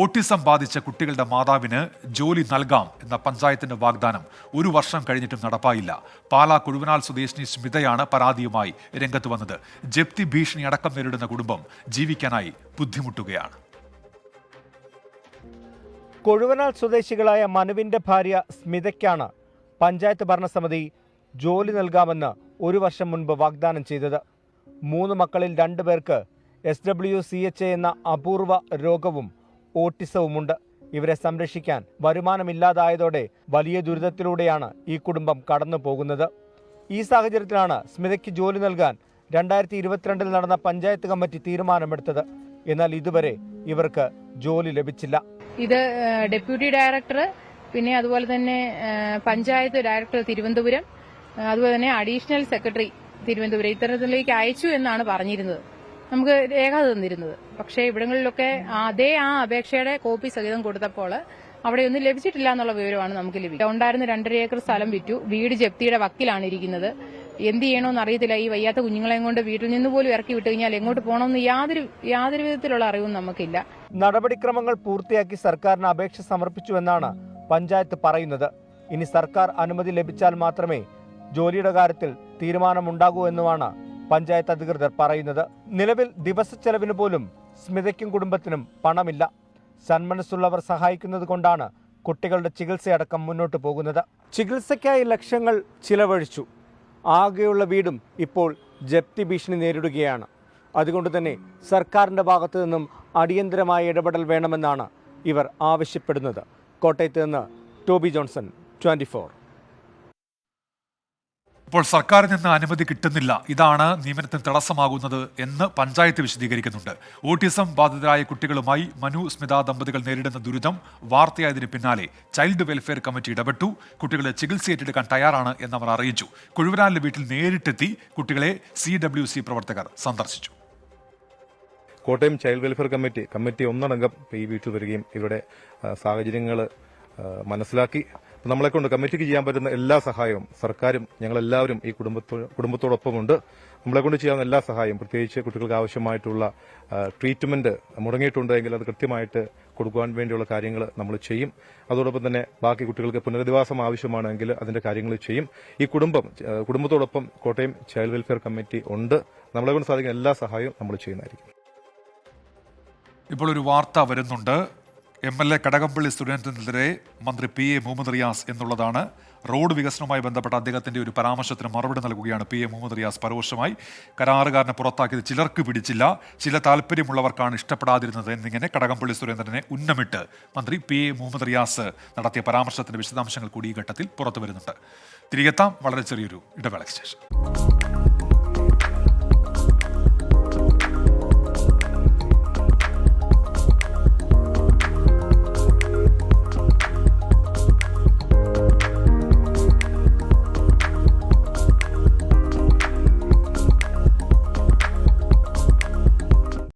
Autism ബാധിച്ച കുട്ടികളുടെ മാതാവിന് ജോലി നൽകാം എന്ന പഞ്ചായത്തിന്റെ വാഗ്ദാനം 1 വർഷം കഴിഞ്ഞിട്ടും നടപ്പായില്ല. പാലാ കുഴുവനാൽ സ്വദേശിനി സ്മിതയാണ് പരാതിയുമായി രംഗത്ത് വന്നത്. ജപ്തി ഭീഷണി അടക്കം നേരിടുന്ന കുടുംബം ജീവിക്കാനായി ബുദ്ധിമുട്ടുകയാണ്. കൊഴുവനാൽ സ്വദേശികളായ മനുവിന്റെ ഭാര്യ സ്മിതയ്ക്കാണ് പഞ്ചായത്ത് ഭരണസമിതി ജോലി നൽകാമെന്ന് 1 വർഷം മുൻപ് വാഗ്ദാനം ചെയ്തത്. 3 മക്കളിൽ 2 പേർക്ക് SWCHA എന്ന അപൂർവ രോഗവും ഓട്ടിസവുമുണ്ട്. ഇവരെ സംരക്ഷിക്കാൻ വരുമാനമില്ലാതായതോടെ വലിയ ദുരിതത്തിലൂടെയാണ് ഈ കുടുംബം കടന്നു പോകുന്നത്. ഈ സാഹചര്യത്തിലാണ് സ്മിതയ്ക്ക് ജോലി നൽകാൻ 2022 നടന്ന പഞ്ചായത്ത് കമ്മിറ്റി തീരുമാനമെടുത്തത്. എന്നാൽ ഇതുവരെ ഇവർക്ക് ജോലി ലഭിച്ചില്ല. ഇത് ഡെപ്യൂട്ടി ഡയറക്ടർ, പിന്നെ അതുപോലെ തന്നെ പഞ്ചായത്ത് ഡയറക്ടർ തിരുവനന്തപുരം, അതുപോലെ തന്നെ അഡീഷണൽ സെക്രട്ടറി തിരുവനന്തപുരം ഇത്തരത്തിലേക്ക് അയച്ചു എന്നാണ് പറഞ്ഞിരുന്നത്, നമുക്ക് രേഖ തന്നിരുന്നത്. പക്ഷേ ഇവിടങ്ങളിലൊക്കെ ആ അപേക്ഷയുടെ കോപ്പി സഹിതം കൊടുത്തപ്പോൾ അവിടെയൊന്നും ലഭിച്ചിട്ടില്ല എന്നുള്ള വിവരമാണ് നമുക്ക് ലഭിക്കുക. ഉണ്ടായിരുന്ന 2.5 ഏക്കർ സ്ഥലം വിറ്റു. വീട് ജപ്തിയുടെ വക്കിലാണ് ഇരിക്കുന്നത്. എന്ത് ചെയ്യണമെന്ന് അറിയത്തില്ല. ഈ വയ്യാത്ത കുഞ്ഞുങ്ങളെയും കൊണ്ട് വീട്ടിൽ നിന്ന് പോലും ഇറക്കി വിട്ടു കഴിഞ്ഞാൽ എങ്ങോട്ട് പോകണമെന്ന് യാതൊരു വിധത്തിലുള്ള അറിവും നമുക്കില്ല. നടപടിക്രമങ്ങൾ പൂർത്തിയാക്കി സർക്കാരിന് അപേക്ഷ സമർപ്പിച്ചുവെന്നാണ് പഞ്ചായത്ത് പറയുന്നത്. ഇനി സർക്കാർ അനുമതി ലഭിച്ചാൽ മാത്രമേ ജോലിയുടെ കാര്യത്തിൽ തീരുമാനമുണ്ടാകൂ എന്നുമാണ് പഞ്ചായത്ത് അധികൃതർ പറയുന്നത്. നിലവിൽ ദിവസച്ചെലവിന് പോലും സ്മിതയ്ക്കും കുടുംബത്തിനും പണമില്ല. സന്മനസ്സുള്ളവർ സഹായിക്കുന്നത് കൊണ്ടാണ് കുട്ടികളുടെ ചികിത്സയടക്കം മുന്നോട്ട് പോകുന്നത്. ചികിത്സയ്ക്കായി ലക്ഷങ്ങൾ ചിലവഴിച്ചു. ആകെയുള്ള വീടും ഇപ്പോൾ ജപ്തി ഭീഷണി നേരിടുകയാണ്. അതുകൊണ്ട് തന്നെ സർക്കാരിൻ്റെ ഭാഗത്തു നിന്നും അടിയന്തരമായ ഇടപെടൽ വേണമെന്നാണ് ഇവർ ആവശ്യപ്പെടുന്നത്. കോട്ടയത്ത് നിന്ന് ടോബി ജോൺസൺ, 24. ഇപ്പോൾ സർക്കാരിൽ നിന്ന് അനുമതി കിട്ടുന്നില്ല, ഇതാണ് നിയമനത്തിന് തടസ്സമാകുന്നത് എന്ന് പഞ്ചായത്ത് വിശദീകരിക്കുന്നുണ്ട്. ഓട്ടിസം ബാധിതരായ കുട്ടികളുമായി മനു സ്മിത ദമ്പതികൾ നേരിടുന്ന ദുരിതം വാർത്തയായതിന് പിന്നാലെ ചൈൽഡ് വെൽഫെയർ കമ്മിറ്റി ഇടപെട്ടു. കുട്ടികളെ ചികിത്സ ഏറ്റെടുക്കാൻ തയ്യാറാണ് എന്നവർ അറിയിച്ചു. കുഴുവനാലിലെ വീട്ടിൽ നേരിട്ടെത്തി കുട്ടികളെ CWC പ്രവർത്തകർ സന്ദർശിച്ചു. കോട്ടയം ചൈൽഡ് വെൽഫെയർ കമ്മിറ്റി ഒന്നടങ്കം ഈ വീട്ടിൽ വരികയും ഇവരുടെ സാഹചര്യങ്ങൾ മനസ്സിലാക്കി നമ്മളെക്കൊണ്ട് കമ്മിറ്റിക്ക് ചെയ്യാൻ പറ്റുന്ന എല്ലാ സഹായവും സർക്കാരും ഞങ്ങളെല്ലാവരും ഈ കുടുംബത്തോടൊപ്പമുണ്ട്. നമ്മളെക്കൊണ്ട് ചെയ്യാവുന്ന എല്ലാ സഹായവും, പ്രത്യേകിച്ച് കുട്ടികൾക്ക് ആവശ്യമായിട്ടുള്ള ട്രീറ്റ്മെന്റ് മുടങ്ങിയിട്ടുണ്ടെങ്കിൽ അത് കൃത്യമായിട്ട് കൊടുക്കുവാൻ വേണ്ടിയുള്ള കാര്യങ്ങൾ നമ്മൾ ചെയ്യും. അതോടൊപ്പം തന്നെ ബാക്കി കുട്ടികൾക്ക് പുനരധിവാസം ആവശ്യമാണെങ്കിൽ അതിന്റെ കാര്യങ്ങൾ ചെയ്യും. ഈ കുടുംബത്തോടൊപ്പം കോട്ടയം ചൈൽഡ് വെൽഫെയർ കമ്മിറ്റി ഉണ്ട്. നമ്മളെക്കൊണ്ട് സാധിക്കുന്ന എല്ലാ സഹായവും നമ്മൾ ചെയ്യുന്നതായിരിക്കും. ഇപ്പോൾ ഒരു വാർത്ത വരുന്നുണ്ട്. MLA കടകംപള്ളി സുരേന്ദ്രനെതിരെ മന്ത്രി PA മുഹമ്മദ് റിയാസ് എന്നുള്ളതാണ്. റോഡ് വികസനവുമായി ബന്ധപ്പെട്ട അദ്ദേഹത്തിന്റെ ഒരു പരാമർശത്തിന് മറുപടി നൽകുകയാണ് PA മുഹമ്മദ് റിയാസ് പരോക്ഷമായി. കരാറുകാരനെ പുറത്താക്കിയത് ചിലർക്ക് പിടിച്ചില്ല, ചില താല്പര്യമുള്ളവർക്കാണ് ഇഷ്ടപ്പെടാതിരുന്നത് എന്നിങ്ങനെ കടകംപള്ളി സുരേന്ദ്രനെ ഉന്നമിട്ട് മന്ത്രി PA മുഹമ്മദ് റിയാസ് നടത്തിയ പരാമർശത്തിന്റെ വിശദാംശങ്ങൾ കൂടി ഈ ഘട്ടത്തിൽ പുറത്തു വരുന്നുണ്ട്. തിരികെത്താം വളരെ ചെറിയൊരു ഇടവേളയ്ക്ക് ശേഷം.